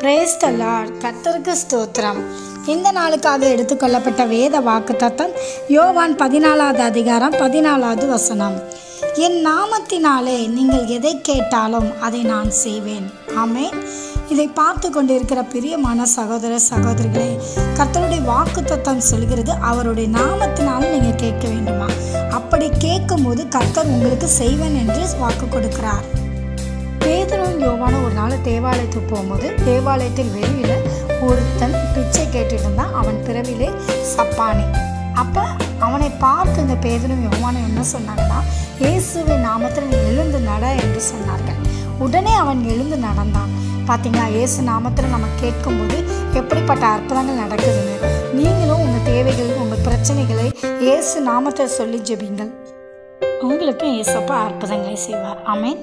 Praise the Lord. கர்த்தருக்கு ஸ்தோத்திரம். இந்த நாளுக்காக எடுத்துக்கொள்ளப்பட்ட வேத வாக்குத்தத்தம் யோவான் 14வது அதிகாரம் 14வது வசனம். என் நாமத்தினாலே நீங்கள் எதை கேட்டாலும் அதை நான் செய்வேன். ஆமென். இதை பார்த்து கொண்டிருக்கிற பிரியமான சகோதர சகோதரிகளே, கர்த்தருடைய வாக்குத்தத்தம் சொல்கிறது அவருடைய நாமத்தினாலும் நீங்கள் கேட்க வேண்டுமா? அப்படி கேட்கும்போது கர்த்தர் உங்களுக்கு செய்வேன் என்று வாக்கு கொடுக்கிறார். பேதுரும் யோவானும் ஒரு நாள் தேவாலயத்துக்கு போகும்போது தேவாலயத்தில் வெளியில் ஒருத்தன் பிச்சை கேட்டுட்டு இருந்தான். அவன் பிறவிலே சப்பானி. அப்போ அவனை பார்த்து இந்த பேதுரும் யோவானும் என்ன சொன்னாங்கன்னா, இயேசுவின் நாமத்தில் நீ எழுந்து நட என்று சொன்னார்கள். உடனே அவன் எழுந்து நடந்தான். பார்த்தீங்களா, இயேசு நாமத்தில் நம்ம கேட்கும்போது எப்படிப்பட்ட அற்புதங்கள் நடக்குதுன்னு. நீங்களும் உங்கள் தேவைகள், உங்கள் பிரச்சனைகளை இயேசு நாமத்தை சொல்லி ஜெபிங்கள். உங்களுக்கு இயேசப்பா அற்புதங்களை செய்வார். ஆமென்.